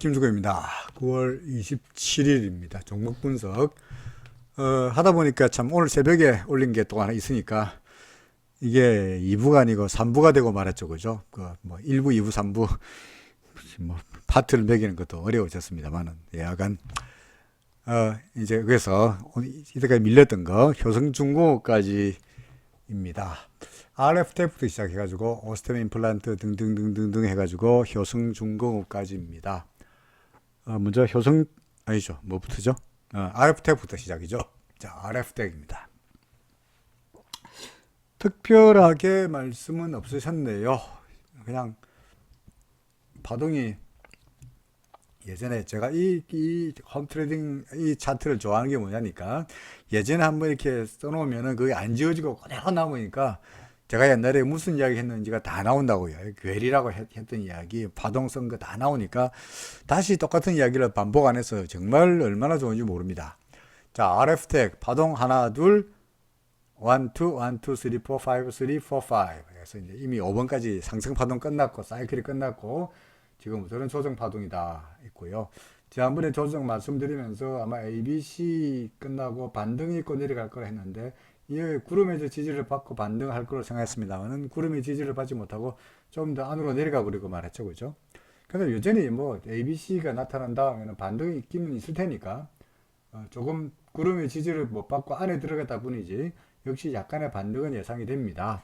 김주호입니다. 9월 27일입니다. 종목 분석. 하다 보니까 참 오늘 새벽에 올린 게 또 하나 있으니까 이게 2부가 아니고 3부가 되고 말았죠. 그죠? 뭐 1부, 2부, 3부 뭐 파트를 매기는 것도 어려워졌습니다만은 약간 이제 그래서 이때까지 밀렸던 거 효성중공업까지입니다. RF텍부터 시작해가지고 오스템 임플란트 등등등등등 해가지고 효성중공업까지입니다. 먼저 아니죠. 뭐부터죠? RF텍부터 시작이죠. 자, RF텍입니다. 특별하게 말씀은 없으셨네요. 그냥 파동이 예전에 제가 이 홈트레이딩 이 차트를 좋아하는 게 뭐냐니까 예전에 한번 이렇게 써놓으면은 그게 안 지워지고 그대로 남으니까 제가 옛날에 무슨 이야기 했는지가 다 나온다고요. 괴리라고 했던 이야기, 파동 쓴 거 다 나오니까 다시 똑같은 이야기를 반복 안 해서 정말 얼마나 좋은지 모릅니다. 자, RF텍 파동 하나, 둘, 1, 2, 1, 2, 3, 4, 5, 3, 4, 5. 그래서 이제 이미 5번까지 상승 파동 끝났고, 사이클이 끝났고, 지금부터는 조정 파동이다 있고요. 지난번에 조정 말씀드리면서 아마 ABC 끝나고 반등이 있고 내려갈 거라 했는데, 이 구름의 지지를 받고 반등할 거로 생각했습니다만은 구름의 지지를 받지 못하고 좀 더 안으로 내려가 버리고 말했죠. 그죠? 그래서 여전히 뭐 ABC가 나타난 다음에는 반등이 있기는 있을 테니까, 조금 구름의 지지를 못 받고 안에 들어갔다 뿐이지 역시 약간의 반등은 예상이 됩니다.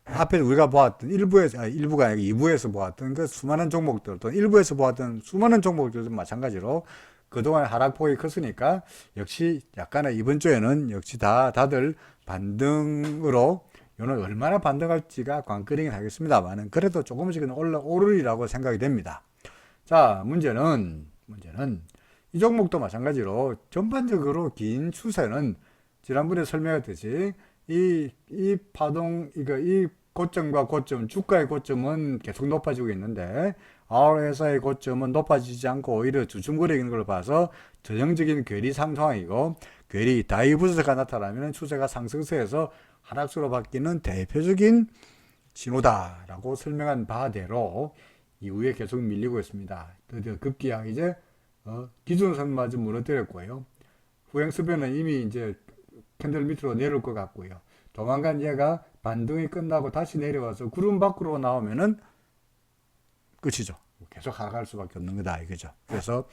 앞에 우리가 보았던 일부가 아니고 2부에서 보았던 그 수많은 종목들 또 1부에서 보았던 수많은 종목들도 마찬가지로 그동안 하락폭이 컸으니까 역시 약간의 이번 주에는 역시 다들 반등으로 요는 얼마나 반등할지가 관건이긴 하겠습니다만은 그래도 조금씩은 오르리라고 생각이 됩니다. 자, 문제는 이 종목도 마찬가지로 전반적으로 긴 추세는 지난번에 설명했듯이 이 파동, 이 고점과 고점, 주가의 고점은 계속 높아지고 있는데 RSI의 고점은 높아지지 않고 오히려 주춤거리는 걸 봐서 전형적인 괴리 상황이고 괴리 다이버스가 나타나면 추세가 상승세에서 하락세로 바뀌는 대표적인 신호다라고 설명한 바대로 이후에 계속 밀리고 있습니다. 드디어 급기야 이제 기준선마저 무너뜨렸고요. 후행수변은 이미 이제 캔들 밑으로 내려올 것 같고요. 조만간 얘가 반등이 끝나고 다시 내려와서 구름 밖으로 나오면은 끝이죠. 계속 하락할 수밖에 없는 거다 이거죠. 그래서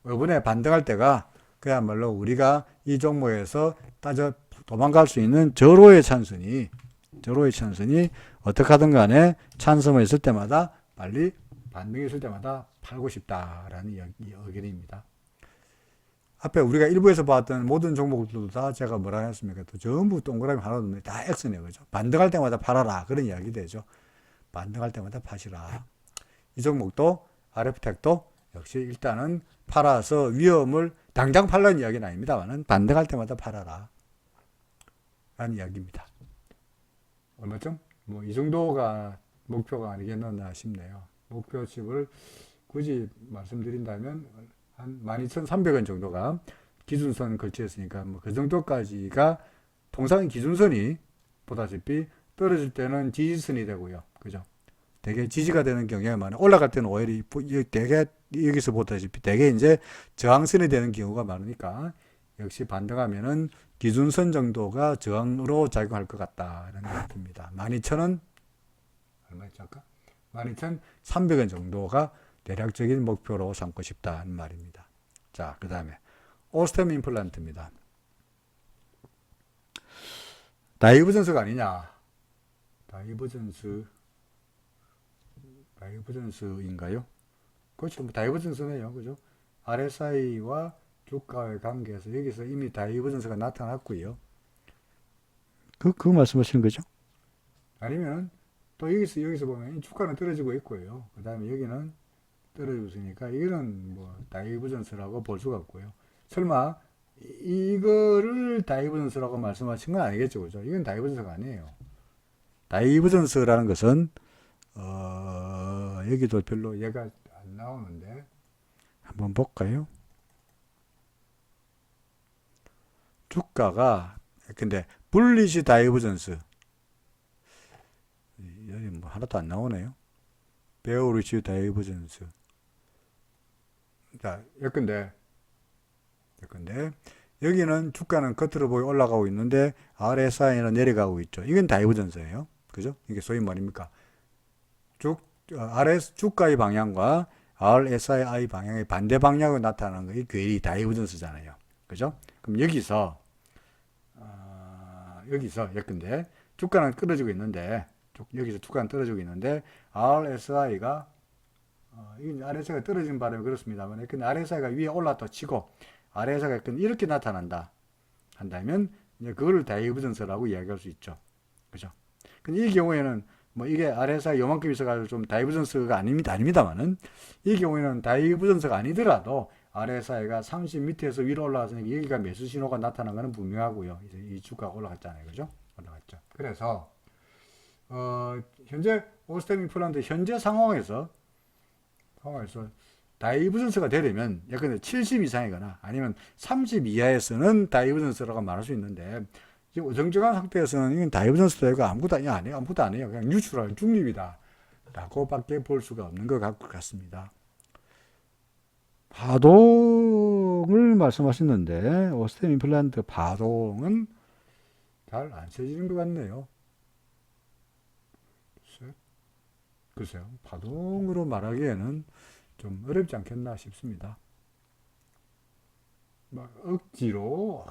이번에 반등할 때가 그야말로 우리가 이 종목에서 도망갈 수 있는 절호의 찬선이 어떻게 하든 간에 찬성을 있을 때마다 빨리 반등이 있을 때마다 팔고 싶다라는 의견입니다. 앞에 우리가 일부에서 봤던 모든 종목들도 다 제가 뭐라 했습니까? 또 전부 동그라미 하나도 다 X네요. 그죠? 반등할 때마다 팔아라. 그런 이야기 되죠. 반등할 때마다 파시라. 이 종목도 RF텍도 역시 일단은 팔아서 위험을 당장 팔라는 이야기는 아닙니다만은 반등할 때마다 팔아라. 라는 이야기입니다. 얼마쯤? 뭐 이 정도가 목표가 아니겠나 싶네요. 목표치를 굳이 말씀드린다면 한 12,300원 정도가 기준선 걸쳐있으니까 뭐 그 정도까지가 통상 기준선이 보다시피 떨어질 때는 지지선이 되고요. 그죠? 되게 지지가 되는 경우가 많아요. 올라갈 때는 오히려 되게 여기서 보다시피 되게 이제 저항선이 되는 경우가 많으니까 역시 반등하면은 기준선 정도가 저항으로 작용할 것 같다는 느낌입니다. 12,000원 얼마였죠 아까? 12,300원 정도가 대략적인 목표로 삼고 싶다는 말입니다. 자, 그 다음에 오스템 임플란트입니다. 다이버전스가 아니냐? 다이버전스인가요? 그렇죠. 뭐 다이버전스네요. 그죠? RSI와 주가의 관계에서 여기서 이미 다이버전스가 나타났고요. 그 말씀하시는 거죠? 아니면 또 여기서 보면 주가는 떨어지고 있고요. 그 다음에 여기는 떨어지고 있으니까 이거는 뭐 다이버전스라고 볼 수가 없고요. 설마 이거를 다이버전스라고 말씀하신 건 아니겠죠. 그죠? 이건 다이버전스가 아니에요. 다이버전스라는 것은 여기도 별로 얘가 안 나오는데 한번 볼까요? 주가가 근데 불리시 다이버전스 여기 뭐 하나도 안 나오네요. 베어리시 다이버전스 자, 예컨대 여기는 주가는 겉으로 보이 올라가고 있는데 RSI는 내려가고 있죠. 이건 다이버전스예요. 그죠? 이게 소위 말입니까? 주가의 방향과 RSI 방향의 반대 방향으로 나타나는 것이 괴리 다이버전스잖아요. 그죠? 그럼 여기서 예컨대 주가는 떨어지고 있는데 여기서 주가는 떨어지고 있는데 RSI가 떨어진 바람에 그렇습니다만, 근데 RSI가 위에 올랐다 치고 RSI가 이렇게 나타난다 한다면 이제 그거를 다이버전스라고 이야기할 수 있죠. 그죠? 근데 이 경우에는 뭐 이게 RSI 요만큼 있어가지고 좀 다이버전스가 아닙니다만은, 이 경우에는 다이버전스가 아니더라도 RSI가 30 밑에서 위로 올라왔으니까 여기가 매수 신호가 나타난 것은 분명하고요. 이제 이 주가가 올라갔잖아요. 그죠? 올라갔죠. 그래서 현재 오스템 임플란트 현재 상황에서 다이버전스가 되려면 예컨대 70 이상이거나 아니면 30 이하에서는 다이버전스라고 말할 수 있는데, 지금 어정쩡한 상태에서는 이건 다이버전스도 아니고 아무것도 안 해요. 그냥 뉴트럴, 중립이다 라고 밖에 볼 수가 없는 것 같습니다. 파동을 말씀하셨는데, 오스템 임플란트 파동은 잘 안 세지는 것 같네요. 글쎄요, 파동으로 말하기에는 좀 어렵지 않겠나 싶습니다. 막 억지로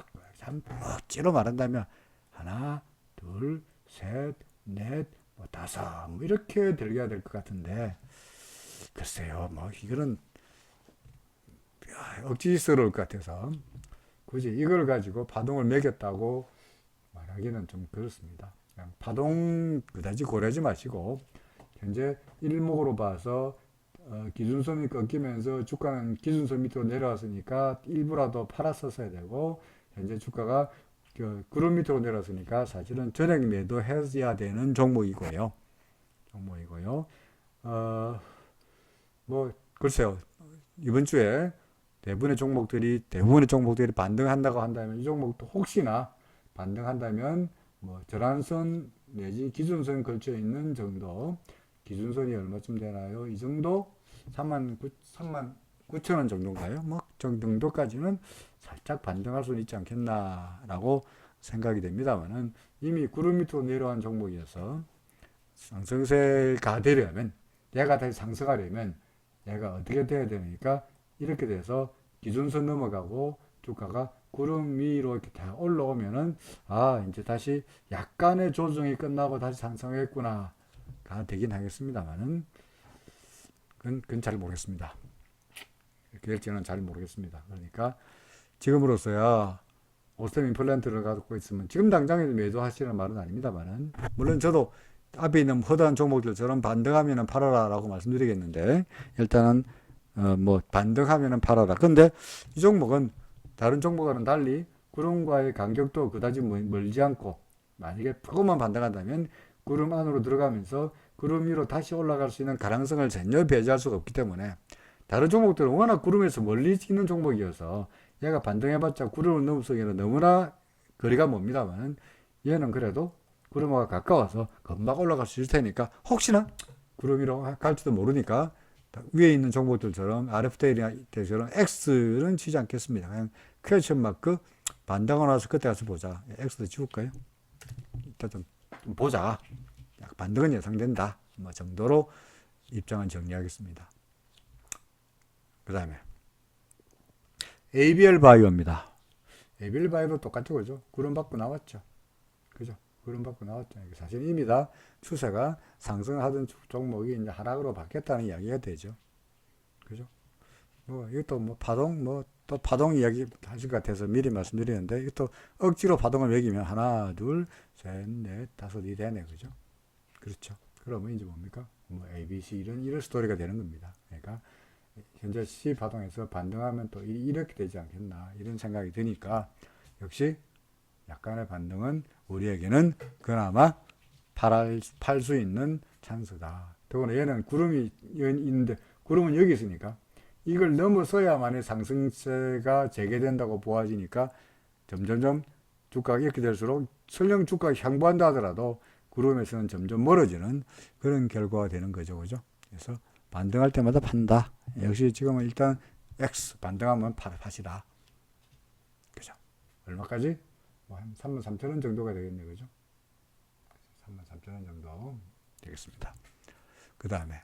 말한다면 하나, 둘, 셋, 넷, 뭐 다섯, 뭐 이렇게 들려야 될 것 같은데, 글쎄요, 뭐 이거는 억지스러울 것 같아서 굳이 이걸 가지고 파동을 매겼다고 말하기는 좀 그렇습니다. 그냥 파동 그다지 고려하지 마시고 현재 일목으로 봐서 기준선이 꺾이면서 주가는 기준선 밑으로 내려왔으니까 일부라도 팔았었어야 되고, 현재 주가가 구름 밑으로 내려왔으니까 사실은 전액 매도해야 되는 종목이고요. 뭐 글쎄요, 이번 주에 대부분의 종목들이 반등한다고 한다면, 이 종목도 혹시나 반등한다면 뭐 저란선 내지 기준선 걸쳐 있는 정도, 기준선이 얼마쯤 되나요? 이 정도 39,000원 정도인가요? 뭐 정도까지는 살짝 반등할 수는 있지 않겠나라고 생각이 됩니다만은, 이미 구름 밑으로 내려온 종목이어서 상승세가 되려면, 얘가 다시 상승하려면 얘가 어떻게 돼야 되니까, 이렇게 돼서 기준선 넘어가고 주가가 구름 위로 이렇게 다 올라오면은 이제 다시 약간의 조정이 끝나고 다시 상승했구나 가 되긴 하겠습니다만은, 그건 잘 모르겠습니다. 이렇게 될지는 잘 모르겠습니다. 그러니까 지금으로서야 오스템 임플란트를 갖고 있으면 지금 당장에 매도하시는 말은 아닙니다만은, 물론 저도 앞에 있는 허다한 종목들처럼 반등하면은 팔아라 라고 말씀드리겠는데, 일단은 뭐 반등하면은 팔아라. 근데 이 종목은 다른 종목과는 달리 구름과의 간격도 그다지 멀지 않고, 만약에 조금만 반등한다면 구름 안으로 들어가면서 구름 위로 다시 올라갈 수 있는 가능성을 전혀 배제할 수가 없기 때문에, 다른 종목들은 워낙 구름에서 멀리 있는 종목이어서 얘가 반등해봤자 구름을 넘어서기에는 너무나 거리가 멉니다만, 얘는 그래도 구름과 가까워서 금방 올라갈 수 있을 테니까, 혹시나 구름 위로 갈지도 모르니까 위에 있는 종목들처럼 RF대처럼 X는 치지 않겠습니다. 그냥 퀘스천 마크 반등하고 나서 그때 가서 보자. X도 지울까요? 일단 좀 보자. 반등은 예상된다. 뭐 정도로 입장은 정리하겠습니다. 그 다음에 ABL 바이오입니다. ABL 바이오도 똑같죠, 그죠? 구름 받고 나왔죠, 그죠? 구름 받고 나왔죠. 사실 이미 다 추세가 상승하던 종목이 이제 하락으로 바뀌었다는 이야기가 되죠, 그죠? 뭐 이것도 뭐 파동, 뭐 또 파동 이야기 하실 것 같아서 미리 말씀드리는데, 이것도 억지로 파동을 매기면 하나, 둘, 셋, 넷, 다섯이 되네, 그죠? 그렇죠. 그러면 이제 뭡니까? 뭐 A, B, C 이런 스토리가 되는 겁니다. 그러니까 현재 C 파동에서 반등하면 또 이렇게 되지 않겠나, 이런 생각이 드니까, 역시 약간의 반등은 우리에게는 그나마 팔 수 있는 찬스다. 더구나 얘는 구름이 있는데, 구름은 여기 있으니까 이걸 넘어서야만의 상승세가 재개된다고 보아지니까, 점점점 주가가 이렇게 될수록 설령 주가가 향보한다 하더라도 구름에서는 점점 멀어지는 그런 결과가 되는 거죠, 그죠? 그래서 반등할 때마다 판다. 역시 지금은 일단 X 반등하면 파시라. 그죠? 얼마까지? 뭐 한 33,000원 정도가 되겠네. 그죠? 33,000원 정도 되겠습니다. 그 다음에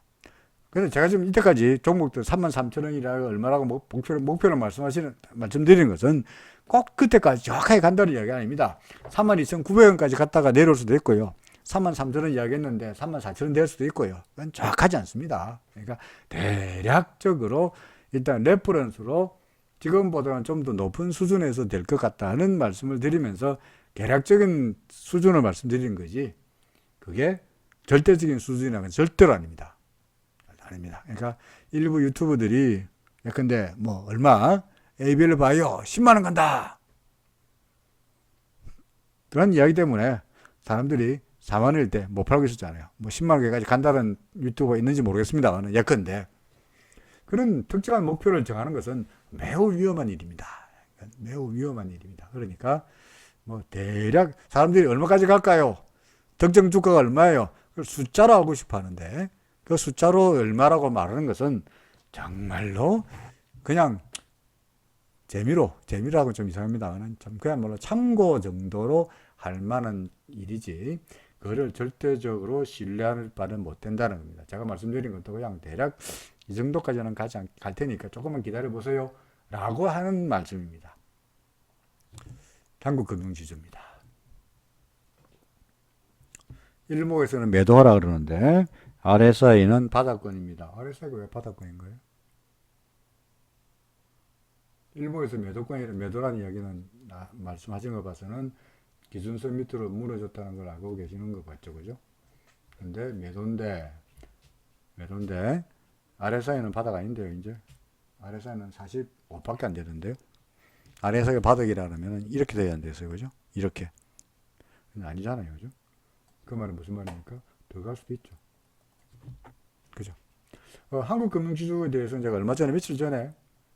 그래서 제가 지금 이때까지 종목들 33,000원이라고 얼마라고 목표를 말씀드리는 것은 꼭 그때까지 정확하게 간다는 이야기 아닙니다. 32,900원까지 갔다가 내려올 수도 있고요. 33,000원 이야기했는데 34,000원 될 수도 있고요. 그건 정확하지 않습니다. 그러니까 대략적으로 일단 레퍼런스로 지금보다는 좀 더 높은 수준에서 될 것 같다는 말씀을 드리면서 대략적인 수준을 말씀드리는 거지, 그게 절대적인 수준이라면 절대로 아닙니다. 아닙니다. 그러니까 일부 유튜버들이 근데 뭐 얼마 ABL 바이오 10만원 간다 그런 이야기 때문에 사람들이 4만원일 때 못 팔고 있었잖아요. 뭐 10만원까지 간다는 유튜버가 있는지 모르겠습니다만 예컨대 그런 특정한 목표를 정하는 것은 매우 위험한 일입니다. 매우 위험한 일입니다. 그러니까 뭐 대략 사람들이 얼마까지 갈까요? 특정 주가가 얼마예요? 그걸 숫자로 알고 싶어 하는데 그 숫자로 얼마라고 말하는 것은 정말로 그냥 재미라고 좀 이상합니다만 그야말로 참고 정도로 할 만한 일이지 그거를 절대적으로 신뢰할 바는 못 된다는 겁니다. 제가 말씀드린 것도 그냥 대략 이 정도까지는 갈 테니까 조금만 기다려 보세요 라고 하는 말씀입니다. 한국금융지주입니다. 일목에서는 매도하라 그러는데 RSI는 바닥권입니다. RSI가 왜 바닥권인 거예요? 일목에서 매도라는 이야기는 말씀하신 거 봐서는 기준선 밑으로 무너졌다는 걸 알고 계시는 거 같죠, 그죠? 근데 매도인데 RSI는 바닥 아닌데요, 이제 RSI는 45밖에 안 되는데요. RSI가 바닥이라 그러면 이렇게 돼야 안 돼서요, 그죠? 이렇게 아니잖아요, 그죠? 그 말은 무슨 말입니까? 더 갈 수도 있죠. 그죠? 한국 금융지주에 대해서는 제가 얼마 전에 며칠 전에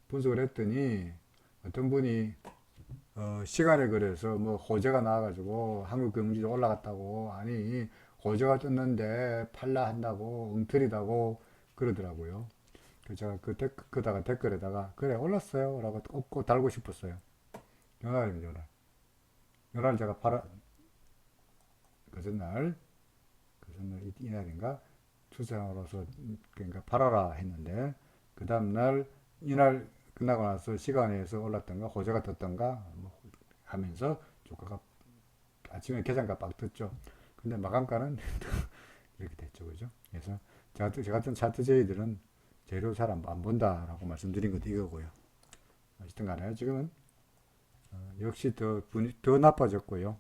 분석을 했더니 어떤 분이 시간에 그래서 뭐 호재가 나와가지고 한국 금융지주 올라갔다고 아니 호재가 떴는데 팔라 한다고 엉터리다고 그러더라고요. 그래서 제가 그다가 댓글에다가 그래 올랐어요 라고 꼭 달고 싶었어요. 요날입니다. 요날 제가 그전날 이날인가 투자로서 그러니까 팔아라 했는데 그 다음날 이날 끝나고 나서 시간에서 올랐던가 호재가 떴던가 뭐 하면서 주가가 아침에 계산가 빡 떴죠. 근데 마감가는 이렇게 됐죠, 그죠? 그래서 저 같은 차트제이들은 재료 잘 안 본다라고 말씀드린 것도 이거고요. 어쨌든 간에 지금은 역시 더 나빠졌고요.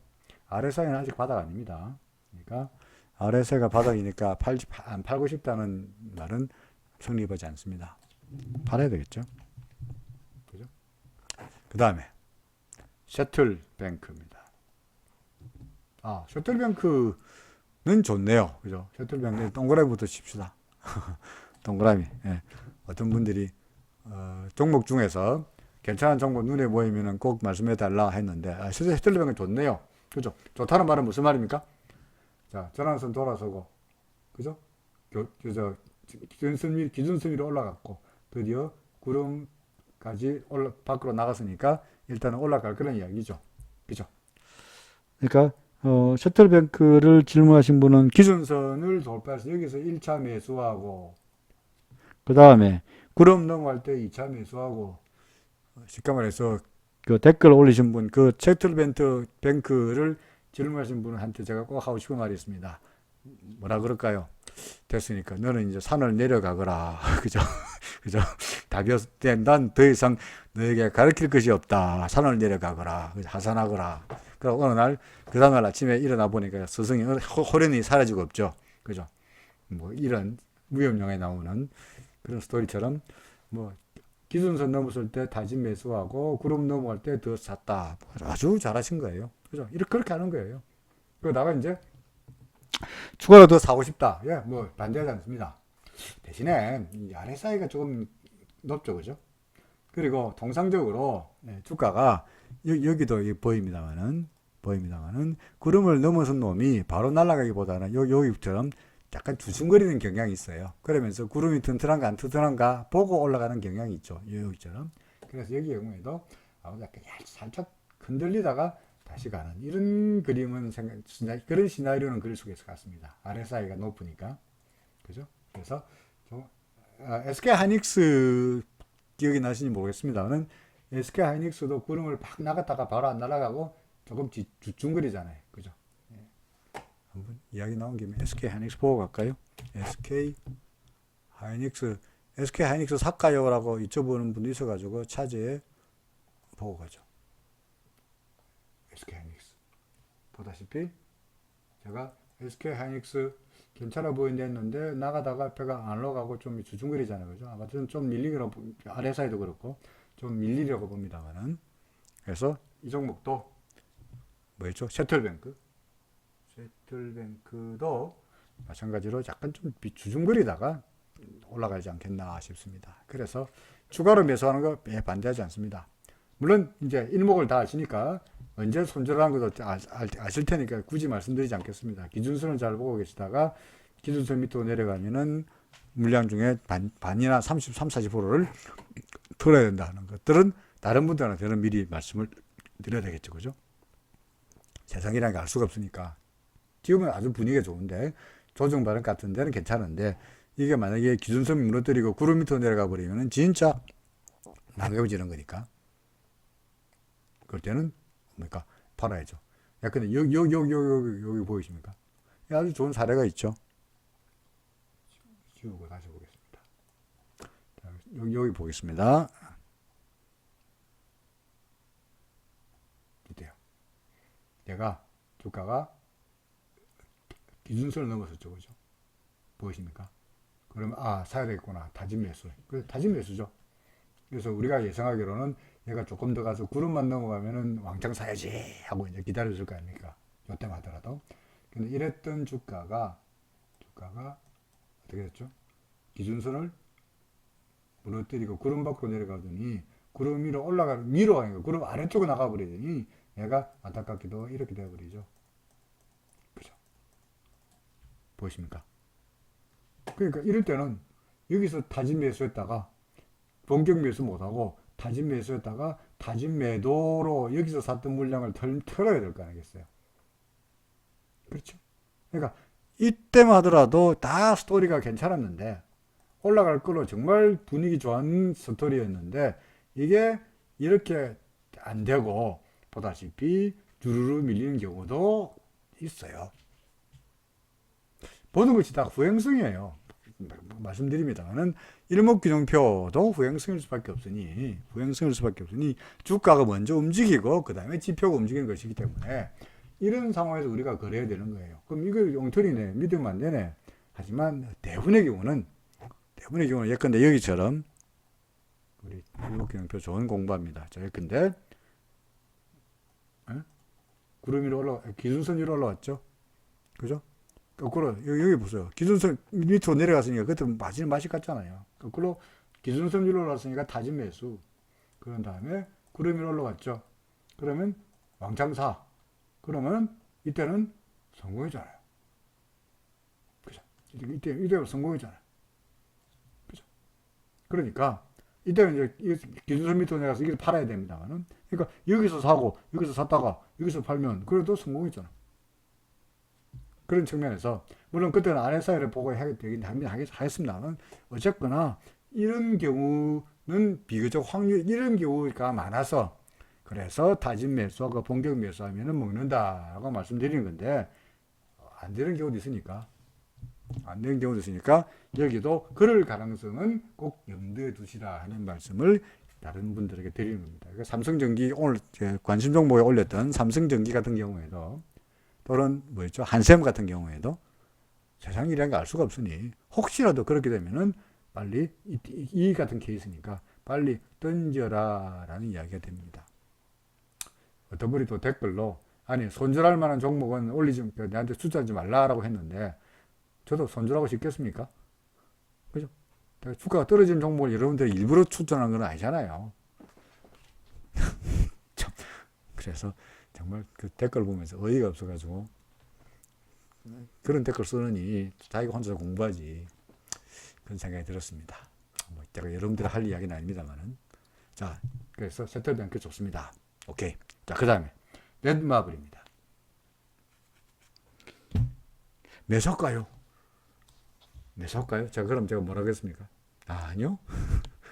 RSI는 아직 바닥 아닙니다. 그러니까 RSI가 바닥이니까 안 팔고 싶다는 말은 성립하지 않습니다. 팔아야 되겠죠. 그죠? 그 다음에 셔틀뱅크입니다. 셔틀뱅크는 좋네요. 그죠? 셔틀뱅크 동그라미부터 칩시다. 동그라미. 예. 어떤 분들이 종목 중에서 괜찮은 종목 눈에 보이면 꼭 말씀해 달라 했는데 셔틀뱅크 좋네요. 그죠? 좋다는 말은 무슨 말입니까? 자, 전환선 돌아서고, 그죠? 기준선 위로 올라갔고, 드디어 구름까지 밖으로 나갔으니까 일단은 올라갈 그런 이야기죠. 그죠? 그러니까, 셔틀뱅크를 질문하신 분은 기준선을 돌파해서 여기서 1차 매수하고, 그 다음에 구름 넘어갈 때 2차 매수하고, 쉽게 말해서 그 댓글 올리신 분, 그 셔틀뱅크를 질문하신 분한테 제가 꼭 하고 싶은 말이 있습니다. 뭐라 그럴까요? 됐으니까 너는 이제 산을 내려가거라. 그죠? 그죠? 답이었대. 난 더 이상 너에게 가르칠 것이 없다. 산을 내려가거라. 하산하거라. 그리고 어느 날, 그 다음날 아침에 일어나 보니까 스승이 호련히 사라지고 없죠. 그죠? 뭐 이런 무협영화에 나오는 그런 스토리처럼 뭐 기준선 넘었을 때 다진 매수하고 구름 넘어갈 때 더 샀다. 아주 잘하신 거예요. 그죠? 그렇게 하는 거예요. 그러다가 이제 추가로 더 사고 싶다. 예, 뭐 반대하지 않습니다. 대신에 이 RSI가 조금 높죠, 그죠? 그리고 통상적으로 주가가 여기도 보입니다만은 구름을 넘어선 놈이 바로 날아가기보다는 여기처럼 약간 주춤거리는 경향이 있어요. 그러면서 구름이 튼튼한가 안 튼튼한가 보고 올라가는 경향이 있죠. 여기처럼. 그래서 여기 경우에도 약간 살짝 흔들리다가 다시 가는 이런 그림은 그런 시나리오는 그릴 수가 있을 것 같습니다. RSI가 높으니까. 그죠? 그래서 SK 하이닉스 기억이 나시는지 모르겠습니다만 SK 하이닉스도 구름을 팍 나갔다가 바로 안 날아가고 조금 주춤거리잖아요. 그죠? 한번 이야기 나온 김에 SK 하이닉스 보고 갈까요? SK 하이닉스 살까요라고 여쭤보는 분도 있어가지고 차제에 보고 가죠. SK 하이닉스 보다시피 제가 SK 하이닉스 괜찮아 보인다 했는데 나가다가 배가 안 올라가고 좀 주춤거리잖아요. 그죠? 아무튼 좀 밀리라고 RSI도 그렇고 좀 밀리려고 봅니다만은 그래서 이 종목도 뭐였죠? 셔틀뱅크도 마찬가지로 약간 좀 주춤거리다가 올라가지 않겠나 싶습니다. 그래서 추가로 매수하는 거 반대하지 않습니다. 물론 이제 일목을 다 아시니까 언제 손절하는 것도 아실 테니까 굳이 말씀드리지 않겠습니다. 기준선을 잘 보고 계시다가 기준선 밑으로 내려가면은 물량 중에 반이나 40%를 털어야 된다는 것들은 다른 분들한테는 미리 말씀을 드려야 되겠죠. 그죠? 세상이라는 게 알 수가 없으니까. 지금은 아주 분위기가 좋은데 조정 발언 같은 데는 괜찮은데 이게 만약에 기준선이 무너뜨리고 구름 밑으로 내려가 버리면 진짜 망가지는 거니까. 그럴 때는 뭡니까? 팔아야죠. 야, 근데 여기 보이십니까? 아주 좋은 사례가 있죠. 지우고 다시 보겠습니다. 자, 여기 보겠습니다. 이때요. 얘가 주가가 기준선을 넘었었죠. 그죠? 보이십니까? 그러면 사야 되겠구나. 다진 매수. 그 다진 매수죠. 그래서 우리가 예상하기로는 얘가 조금 더 가서 구름만 넘어가면은 왕창 사야지 하고 이제 기다려줄 거 아닙니까? 요때만 하더라도. 근데 이랬던 주가가 어떻게 됐죠? 기준선을 무너뜨리고 구름 밖으로 내려가더니 구름 위로 위로 가니까 구름 아래쪽으로 나가버리더니 얘가 안타깝게도 이렇게 되어버리죠. 그죠? 보이십니까? 그러니까 이럴 때는 여기서 다진 매수했다가 본격 매수 못하고 다진 매수했다가 다진 매도로 여기서 샀던 물량을 털어야 될 거 아니겠어요? 그렇죠? 그러니까 이때만 하더라도 다 스토리가 괜찮았는데 올라갈 거로 정말 분위기 좋은 스토리였는데 이게 이렇게 안 되고 보다시피 주르르 밀리는 경우도 있어요. 모든 것이 다 후행성이에요. 말씀드립니다만은 일목균형표도 후행성일 수밖에 없으니 주가가 먼저 움직이고 그 다음에 지표가 움직이는 것이기 때문에 이런 상황에서 우리가 거래해야 되는 거예요. 그럼 이거 엉터리네, 믿으면 안 되네. 하지만 대부분의 경우는 예컨대 여기처럼 우리 일목균형표 좋은 공부합니다. 자, 예컨대 구름 위로 기준선 위로 올라왔죠. 그죠? 거꾸로 여기 보세요. 기준선 밑으로 내려갔으니까 그때 마지는 맛이 같잖아요. 거꾸로 기준선 위로 올라왔으니까 다진 매수. 그런 다음에 구름 위로 올라갔죠. 그러면 왕창 사. 그러면 이때는 성공이잖아요. 그죠? 이때 성공이잖아요. 그죠? 그러니까 이때는 이제 기준선 밑으로 내려가서 이걸 팔아야 됩니다만은 그러니까 여기서 사고 여기서 샀다가 여기서 팔면 그래도 성공이잖아. 그런 측면에서 물론 그때는 RSI를 보고 되긴 하겠습니다만 어쨌거나 이런 경우는 비교적 확률 이런 경우가 많아서 그래서 다진 매수하고 본격 매수하면은 먹는다라고 말씀드리는 건데 안 되는 경우도 있으니까 여기도 그럴 가능성은 꼭 염두에 두시라 하는 말씀을 다른 분들에게 드리는 겁니다. 그러니까 삼성전기 오늘 관심 종목에 올렸던 삼성전기 같은 경우에도 또는 뭐였죠? 한샘 같은 경우에도 세상 일이라는 걸 알 수가 없으니 혹시라도 그렇게 되면은 빨리 이 같은 케이스니까 빨리 던져라라는 이야기가 됩니다. 어떤 분이 또 댓글로 아니 손절할 만한 종목은 올리지 내한테 투자하지 말라라고 했는데 저도 손절하고 싶겠습니까? 그죠? 주가가 떨어지는 종목을 여러분들이 일부러 추천한 건 아니잖아요. 그래서 정말 그 댓글 보면서 어이가 없어가지고 그런 댓글 쓰느니 자기가 혼자 공부하지. 그런 생각이 들었습니다. 뭐 제가 여러분들 할 이야기는 아닙니다만은. 자, 그래서 세틀뱅크 좋습니다. 오케이. 자, 그 다음에 넷마블입니다. 매수할까요? 매수할까요? 자, 그럼 제가 뭐라고 했습니까? 아니요.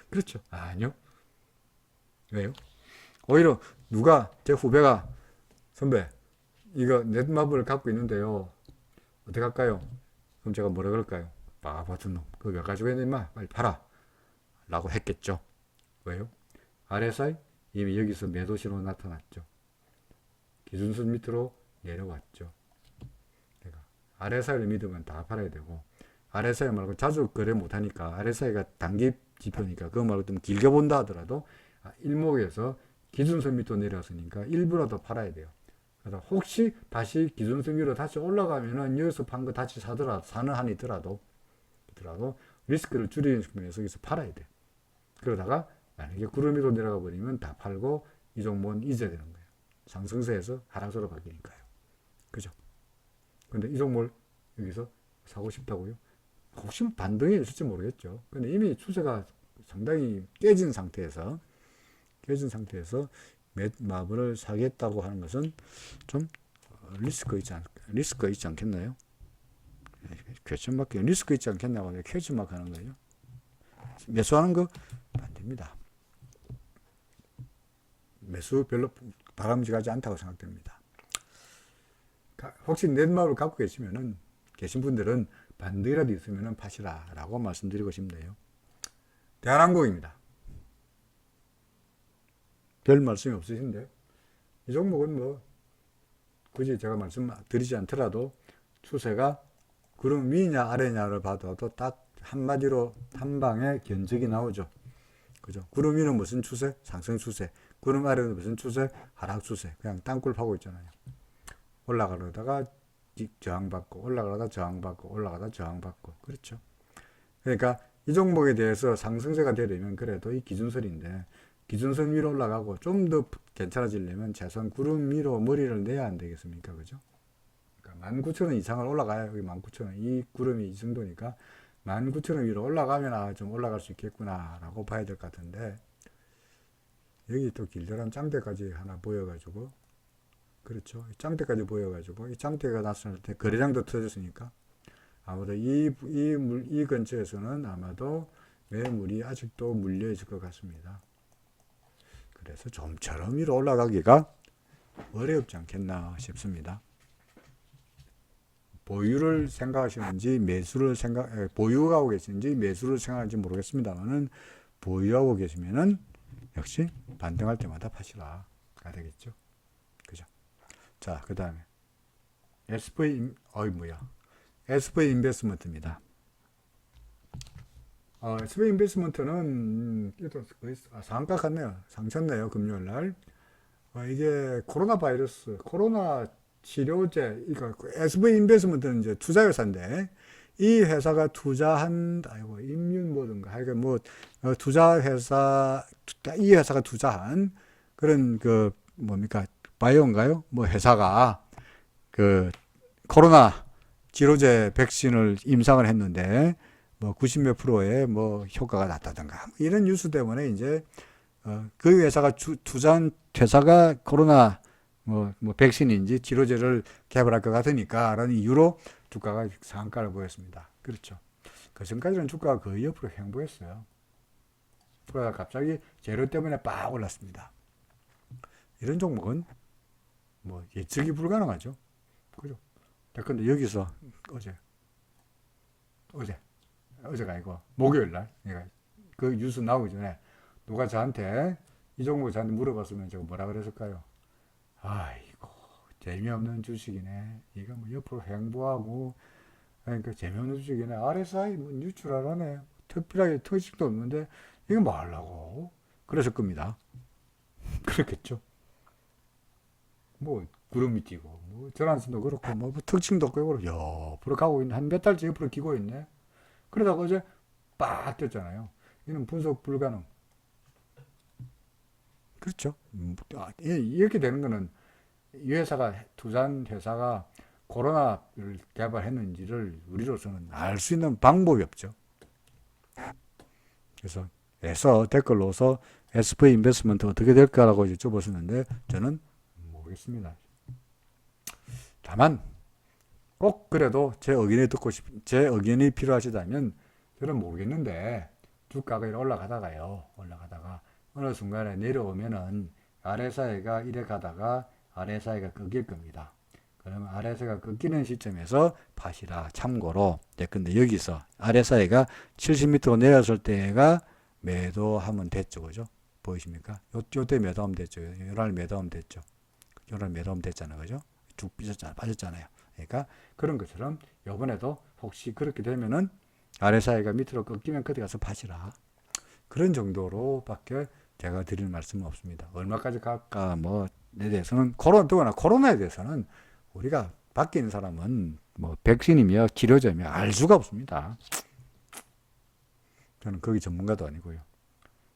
그렇죠. 아니요. 왜요? 오히려 누가 제 후배가 선배 이거 넷마블을 갖고 있는데요. 어떻게 할까요? 그럼 제가 뭐라 그럴까요? 바보 같은 놈. 그거 왜 가지고 있는 임마? 빨리 팔아. 라고 했겠죠. 왜요? RSI 이미 여기서 매도 신호 나타났죠. 기준선 밑으로 내려왔죠. 내가 RSI를 믿으면 다 팔아야 되고 RSI 말고 자주 거래 못하니까 RSI가 단기 지표니까 그거 말고 좀 길게 본다 하더라도 일목에서 기준선 밑으로 내려왔으니까 일부라도 팔아야 돼요. 그래서 혹시 다시 기준선 위로 다시 올라가면은 여기서 판 거 다시 사는 한이 있더라도 리스크를 줄이는 측면에서 여기서 팔아야 돼. 그러다가 만약에 구름 위로 내려가 버리면 다 팔고 이 종목은 잊어야 되는 거예요. 상승세에서 하락세로 바뀌니까요. 그죠? 근데 이 종목을 여기서 사고 싶다고요? 혹시 반등이 있을지 모르겠죠. 근데 이미 추세가 상당히 깨진 상태에서 넷마블을 사겠다고 하는 것은 좀 리스크가 있지 않겠나요? 퀘스천 마크 리스크 있지 않겠냐고 퀘스천 마크 하는 거예요. 매수하는 거 안 됩니다. 매수 별로 바람직하지 않다고 생각됩니다. 혹시 넷마블을 갖고 계신 분들은 반등이라도 있으면 파시라라고 말씀드리고 싶네요. 대한항공입니다. 별 말씀이 없으신데 이 종목은 뭐 굳이 제가 말씀드리지 않더라도 추세가 구름 위냐 아래냐를 봐도 딱 한마디로 한 방에 견적이 나오죠. 그죠? 구름 위는 무슨 추세? 상승 추세. 구름 아래는 무슨 추세? 하락 추세. 그냥 땅굴 파고 있잖아요. 올라가려다가 저항받고 올라가다 저항받고 올라가다 저항받고 그렇죠. 그러니까 이 종목에 대해서 상승세가 되려면 그래도 이 기준선인데 기준선 위로 올라가고 좀 더 괜찮아지려면 최소한 구름 위로 머리를 내야 안 되겠습니까? 그죠? 그러니까 19,000원 이상을 올라가야 여기 19,000원 이 구름이 이 정도니까 19,000원 위로 올라가면 좀 올라갈 수 있겠구나 라고 봐야 될 것 같은데 여기 또 길다란 짱대까지 하나 보여가지고 그렇죠. 짱대까지 보여가지고 이 짱대가 나타날 때 거래량도 터졌으니까 아무래도 이 근처에서는 아마도 매물이 아직도 물려 있을 것 같습니다. 그래서 좀처럼 위로 올라가기가 어렵지 않겠나 싶습니다. 보유를 생각하시는지 보유하고 계시는지 매수를 생각하는지 모르겠습니다만은 보유하고 계시면은 역시 반등할 때마다 파시라가 되겠죠. 그죠? 자, 그 다음에 SV 인베스먼트입니다. SV 인베스먼트는 상한가 같네요. 상쳤네요. 금요일 날. 이게 코로나 치료제, 그러니까 SV 인베스먼트는 이제 투자회사인데, 이 회사가 투자한, 임윤모든가, 이 회사가 투자한 그런 바이오인가요? 회사가 코로나 치료제 백신을 임상을 했는데, 90몇 프로의 효과가 났다든가, 이런 뉴스 때문에 이제, 그 회사가 투자한 회사가 코로나 백신인지 치료제를 개발할 것 같으니까 라는 이유로 주가가 상한가를 보였습니다. 그렇죠. 그 전까지는 주가가 거의 옆으로 횡보했어요. 주가가 갑자기 재료 때문에 빡 올랐습니다. 이런 종목은 예측이 불가능하죠. 그죠? 근데 여기서 어제가 아니고 목요일 날 그 뉴스 나오기 전에 누가 이 종목을 저한테 물어봤으면 제가 뭐라 그랬을까요? 아이고 재미없는 주식이네. 이거 옆으로 횡보하고 그러니까 재미없는 주식이네. RSI 뉴트럴하네. 특별하게 특징도 없는데 이거 뭐 하려고? 그랬을 겁니다. 그렇겠죠. 구름이 뛰고 전환선도 그렇고 특징도 없고 옆으로 가고 있네. 한 몇 달째 옆으로 기고 있네. 그러다가 어제 빡 뛰었잖아요. 이는 분석 불가능. 그렇죠. 이렇게 되는 거는 이 회사가 투자한 회사가 코로나를 개발했는지를 우리로서는 알 수 있는 방법이 없죠. 그래서 댓글로서 SV 인베스트먼트 어떻게 될까라고 여쭤보셨는데 저는 모르겠습니다. 다만 꼭 그래도 제 의견이 필요하시다면 저는 모르겠는데 주가가 올라가다가 어느 순간에 내려오면은 RSI가 이래 가다가 RSI가 꺾일 겁니다. 그러면 RSI가 꺾이는 시점에서 파시라. 참고로 근데 여기서 RSI가 70m 내렸을 때가 매도하면 됐죠. 그죠? 보이십니까? 요때 매도하면 됐죠. 요날 매도하면 됐죠. 요날 매도하면 됐잖아요. 그죠? 쭉 빠졌잖아요. 그러니까 그런 것처럼 요번에도 혹시 그렇게 되면은 RSI가 밑으로 꺾이면 그때 가서 파시라. 그런 정도로밖에 제가 드릴 말씀은 없습니다. 얼마까지 갈까 뭐에 대해서는 코로나에 대해서는 우리가 밖에 있는 사람은 뭐 백신이며 치료제며 알 수가 없습니다. 저는 거기 전문가도 아니고요.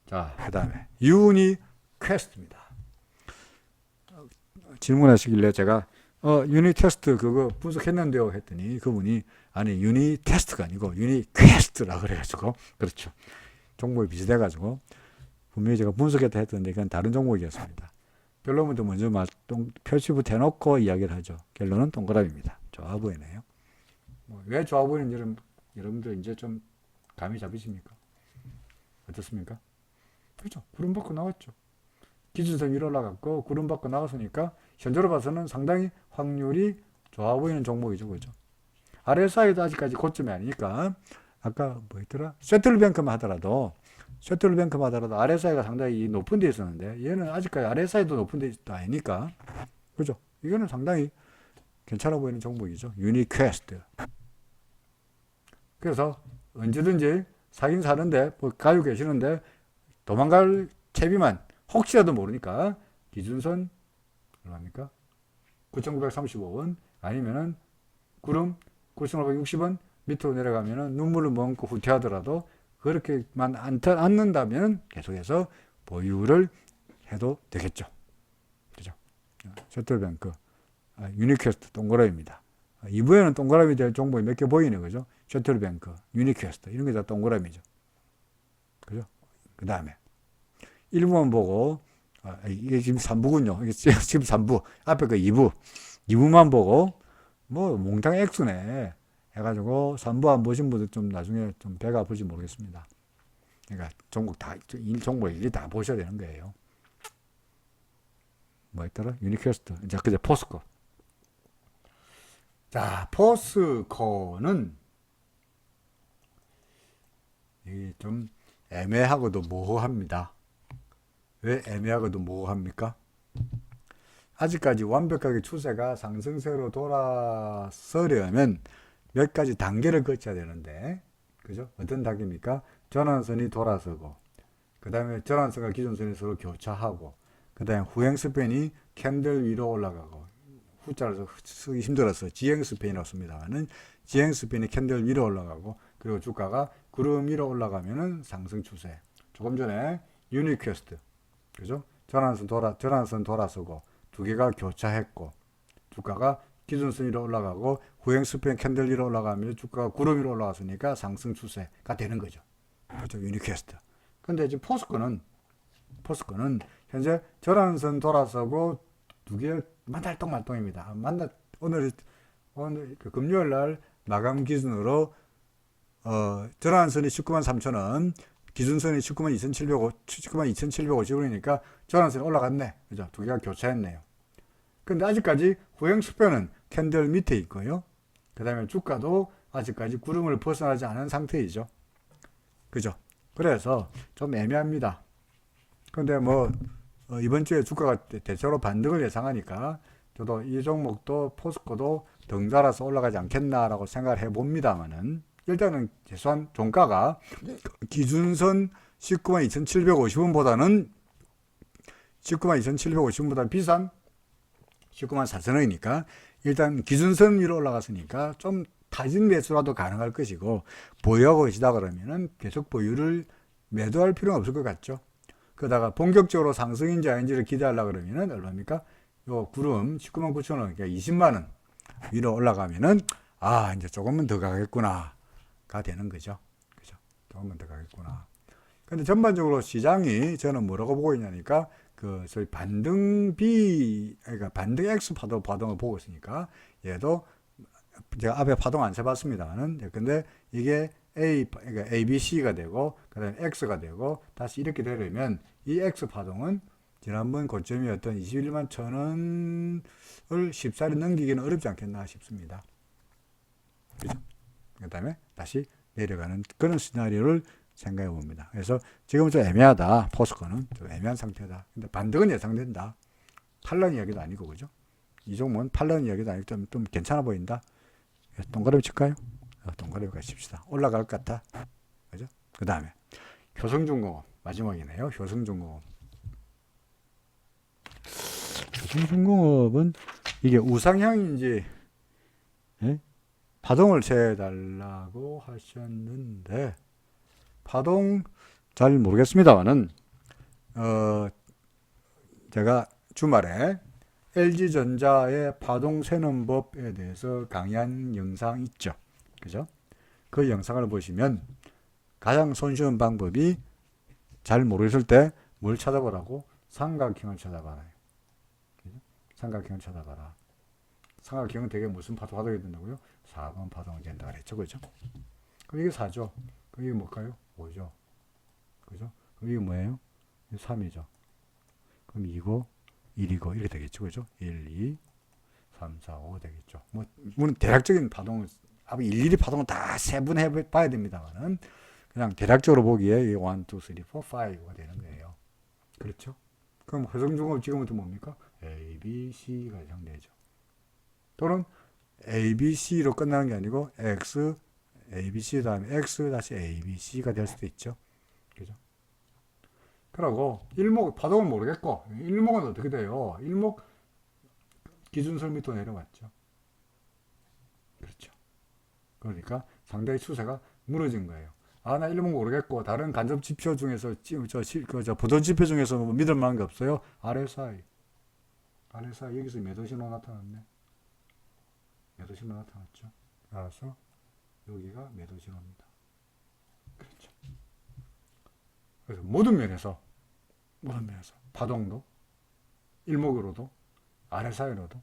자, 그 다음에 유니퀘스트입니다. 질문하시길래 제가 유니테스트 그거 분석했는데요 했더니 그분이 아니 유니테스트가 아니고 유니퀘스트라 그래가지고 그렇죠. 종목이 비슷해가지고 분명히 제가 분석했다 했던데 그건 다른 종목이었습니다. 결론부터 먼저 표시부터 해놓고 이야기를 하죠. 결론은 동그라미입니다. 좋아 보이네요. 왜 좋아 보이는지 여러분들 이제 좀 감이 잡히십니까? 어떻습니까? 그렇죠. 구름 밖으로 나왔죠. 기준선 위로 올라갔고 구름 밖으로 나갔으니까 현재로 봐서는 상당히 확률이 좋아 보이는 종목이죠. 그죠? RSI도 아직까지 고점이 아니니까 아까 뭐 있더라? 셔틀뱅크만 하더라도 RSI가 상당히 높은 데 있었는데 얘는 아직까지 RSI도 높은 데 아니니까 그죠? 이거는 상당히 괜찮아 보이는 종목이죠. 유니퀘스트. 그래서 언제든지 사긴 사는데 뭐 가지고 계시는데 도망갈 채비만 혹시라도 모르니까 기준선 얼마입니까? 9,935원 아니면은 구름 9,560원 밑으로 내려가면은 눈물을 머금고 후퇴하더라도 그렇게만 않는다면 계속해서 보유를 해도 되겠죠. 그죠? 셔틀뱅크, 유니퀘스트 동그라미입니다. 이번에는 동그라미 될 종목이 몇 개 보이네, 그죠? 셔틀뱅크, 유니퀘스트 이런 게 다 동그라미죠. 그죠? 그 다음에 1부만 보고 이게 지금 3부군요. 이게 지금 3부 앞에 그 2부만 보고 뭐 몽땅 액수네 해가지고 3부 안 보신 분들 좀 나중에 좀 배가 아플지 모르겠습니다. 그러니까 종목 일일이 다 보셔야 되는 거예요. 뭐 있더라? 유니퀘스트. 자, 그제 포스코. 자, 포스코는 이게 좀 애매하고도 모호합니다. 왜 애매하고도 모호합니까? 아직까지 완벽하게 추세가 상승세로 돌아서려면 몇 가지 단계를 거쳐야 되는데, 그죠? 어떤 단계입니까? 전환선이 돌아서고, 그 다음에 전환선과 기존선이 서로 교차하고, 그 다음에 후행 스팬이 캔들 위로 올라가고, 후자를 쓰기 힘들어서 지행 스팬이라고 씁니다만은 지행 스팬이 캔들 위로 올라가고, 그리고 주가가 구름 위로 올라가면은 상승 추세. 조금 전에 유니퀘스트, 그죠? 전환선 돌아서고, 두 개가 교차했고, 주가가 기준선 위로 올라가고 후행 스팬 캔들 위로 올라가면 주가가 구름 위로 올라갔으니까 상승 추세가 되는 거죠. 그렇죠. 유니퀘스트. 근데 지금 포스코는 현재 전환선 돌아서고 두 개 만달동입니다. 오늘 그 금요일 날 마감 기준으로 전환선이 19만 3천원, 기준선이 19만 2,750원이니까 전환선이 올라갔네. 그죠? 두 개가 교차했네요. 근데 아직까지 후행 스팬은 캔들 밑에 있고요. 그 다음에 주가도 아직까지 구름을 벗어나지 않은 상태이죠. 그죠? 그래서 좀 애매합니다. 근데 뭐 이번 주에 주가가 대체로 반등을 예상하니까 저도 이 종목도 포스코도 덩달아서 올라가지 않겠나라고 생각을 해봅니다만은 일단은 최소한 종가가 기준선 19만 2,750원보다는 19만 2,750원보다 비싼 19만 4천원이니까 일단 기준선 위로 올라갔으니까 좀 타진 매수라도 가능할 것이고 보유하고 계시다 그러면은 계속 보유를 매도할 필요는 없을 것 같죠. 그러다가 본격적으로 상승인지 아닌지를 기대하려고 그러면은 얼마입니까? 요 구름 19만 9천원, 그러니까 20만원. 위로 올라가면은 이제 조금은 더 가겠구나가 되는 거죠. 그죠? 조금은 더 가겠구나. 근데 전반적으로 시장이 저는 뭐라고 보고 있냐니까 저희 반등 B, 그러니까 반등 X 파동을 보고 있으니까 얘도 제가 앞에 파동 안 쳐봤습니다만은 근데 이게 그러니까 A, B, C가 되고 그다음에 X가 되고 다시 이렇게 되려면 이 X 파동은 지난번 고점이었던 21만 1,000원을 쉽사리 넘기기는 어렵지 않겠나 싶습니다. 그죠? 그 다음에 다시 내려가는 그런 시나리오를 생각해 봅니다. 그래서 지금은 좀 애매하다. 포스코는 좀 애매한 상태다. 근데 반등은 예상된다. 팔런 이야기도 아니고, 그죠? 이 종목은 팔런 이야기도 아니고 좀 괜찮아 보인다. 동그라미 칠까요? 동그라미가 칩시다. 올라갈 것 같다. 그죠? 그 다음에 효성중공업 마지막이네요. 효성중공업. 효성중공업은 이게 우상향인지 파동을 재달라고 하셨는데 파동 잘 모르겠습니다만은 제가 주말에 LG전자의 파동 세는 법에 대해서 강의한 영상 있죠. 그죠? 그 영상을 보시면 가장 손쉬운 방법이 잘 모르실 때 뭘 찾아보라고? 삼각형을 찾아봐라요. 그죠? 삼각형을 찾아봐라. 삼각형은 되게 무슨 파동이 된다고요? 4번 파동이 된다 그랬죠. 그죠? 그럼 이게 4죠. 그럼 이게 뭘까요? 5죠. 그죠? 그럼 이게 뭐예요? 3이죠. 그럼 2고 1이고 이렇게 되겠죠. 그죠? 1, 2, 3, 4, 5 되겠죠. 물론 대략적인 파동은 일일이 파동은 다 세분해 봐야 됩니다만은 그냥 대략적으로 보기에 1, 2, 3, 4, 5가 되는 거예요. 그렇죠? 그럼 효성중공업 지금부터 뭡니까? A, B, C가 예상되죠. 또는 A, B, C로 끝나는 게 아니고 X, A, B, C 다음에 X 다시 A, B, C가 될 수도 있죠. 그죠? 그러고 일목 파동은 모르겠고 일목은 어떻게 돼요? 일목 기준선 밑으로 내려왔죠. 그렇죠. 그러니까 상당히 추세가 무너진 거예요. 나 일목 모르겠고 다른 간접 지표 중에서 저 보도 지표 중에서 뭐 믿을 만한 게 없어요. RSI 여기서 매도 신호 나타났네. 매도 신호 나타났죠. 알아서 여기가 매도 신호입니다. 그렇죠. 그래서 모든 면에서 파동도 일목으로도 RSI로도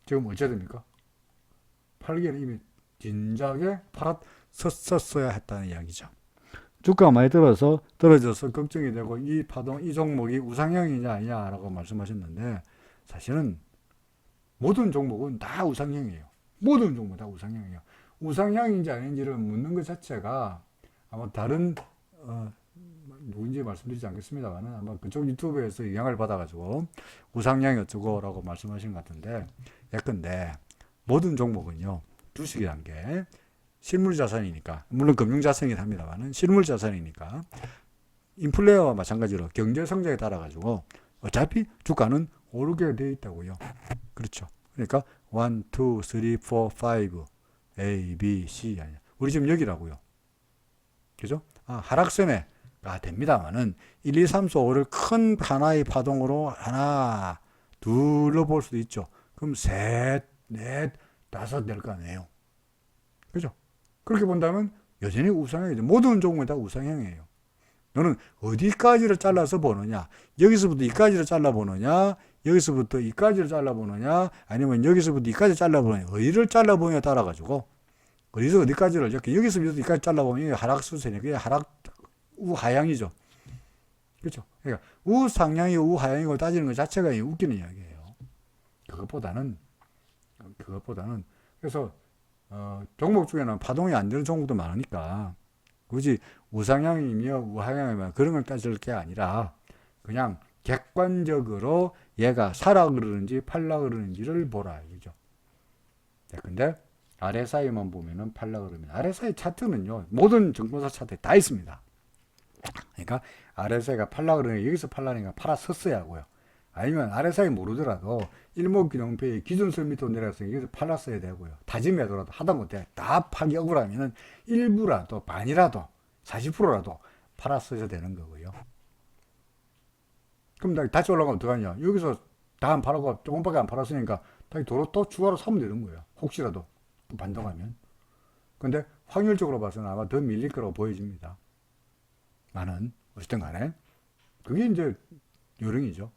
지금 어째 됩니까? 팔기에는 이미 진작에 팔았었어야 했다는 이야기죠. 주가가 많이 떨어져서 걱정이 되고 이 파동, 이 종목이 우상향이냐 아니냐라고 말씀하셨는데 사실은 모든 종목은 다 우상향이에요. 모든 종목 다 우상향이에요. 우상향인지 아닌지를 묻는 것 자체가 아마 다른 누군지 말씀드리지 않겠습니다만 아마 그쪽 유튜브에서 영향을 받아가지고 우상향이 어쩌고라고 말씀하신 것 같은데 예컨대 모든 종목은요 주식이란 게 실물자산이니까 물론 금융자산이긴 합니다만 실물자산이니까 인플레와 마찬가지로 경제성장에 따라가지고 어차피 주가는 오르게 되어 있다고요. 그렇죠. 그러니까 1, 2, 3, 4, 5 A, B, C 아니야. 우리 지금 여기라고요. 그죠? 하락선에 됩니다만은 1, 2, 3, 4, 5를 큰 하나의 파동으로 하나 둘러볼 수도 있죠. 그럼 셋, 넷, 다섯 될 거 아니에요. 그죠? 그렇게 본다면 여전히 우상향이죠. 모든 종목이 다 우상향이에요. 너는 어디까지를 잘라서 보느냐? 여기서부터 이까지를 잘라보느냐? 여기서부터 이까지를 잘라보느냐? 아니면 여기서부터 이까지 잘라보느냐? 어디를 잘라보느냐에 따라가지고 어디서 어디까지를 이렇게 여기서부터 이까지 잘라보면 이게 하락수세니까 그게 우하향이죠. 그렇죠? 그러니까 우상향이고 우하향이고 따지는 것 자체가 웃기는 이야기예요. 그것보다는 그래서 종목 중에는 파동이 안 되는 종목도 많으니까 굳이 우상향이며 우하향이며 그런 걸 따질 게 아니라 그냥 객관적으로 얘가 사라 그러는지 팔라 그러는지를 보라 이거죠. 근데 RSI만 보면은 팔라 그러면 RSI 차트는요 모든 증권사 차트에 다 있습니다. 그러니까 RSI가 팔라 그러니까 여기서 팔라니까 팔아 섰어야 하고요. 아니면 RSI 모르더라도 일목균형표의 기준선 밑으로 내려서 여기서 팔았어야 되고요. 다짐해도라도 하다못해 다 파기 억울하면은 일부라도 반이라도 40%라도 팔았어야 되는 거고요. 그럼 다시 올라가면 어떡하냐? 여기서 다 안 팔았고 조금밖에 안 팔았으니까 다시 도로 또 추가로 사면 되는 거예요. 혹시라도 또 반등하면. 근데 확률적으로 봐서는 아마 더 밀릴 거라고 보여집니다. 나는 어쨌든 간에 그게 이제 요령이죠.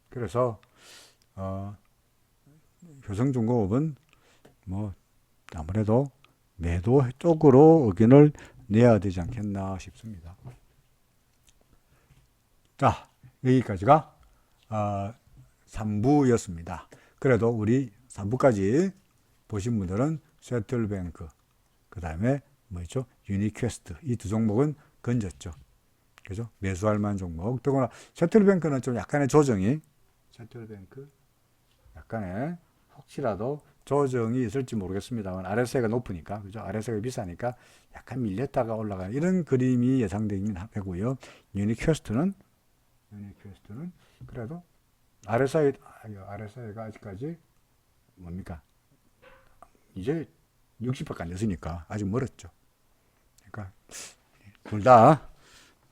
그래서 효성중공업은 뭐 아무래도 매도 쪽으로 의견을 내야 되지 않겠나 싶습니다. 자, 여기까지가 3부였습니다. 그래도 우리 3부까지 보신 분들은 세틀뱅크, 그 다음에 뭐 있죠? 유니퀘스트, 이 두 종목은 건졌죠. 그죠? 매수할 만한 종목. 더구나 세틀뱅크는 좀 약간의 조정이, 세틀뱅크 약간의 혹시라도 조정이 있을지 모르겠습니다만 RSI가 높으니까, 그죠? RSI가 비싸니까 약간 밀렸다가 올라가는 이런 그림이 예상되긴 하고요. 유니퀘스트는 그래도 RSI가 아직까지 뭡니까? 이제 60밖에 안 됐으니까 아직 멀었죠. 그러니까 둘 다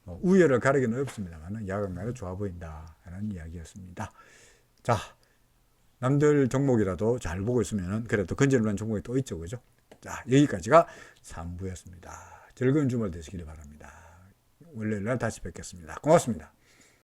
우열을 가리기는 어렵습니다만 야간간에 좋아 보인다 하는 이야기였습니다. 자, 남들 종목이라도 잘 보고 있으면 그래도 건전한 종목이 또 있죠, 그죠? 자, 여기까지가 3부였습니다. 즐거운 주말 되시길 바랍니다. 월요일날 다시 뵙겠습니다. 고맙습니다.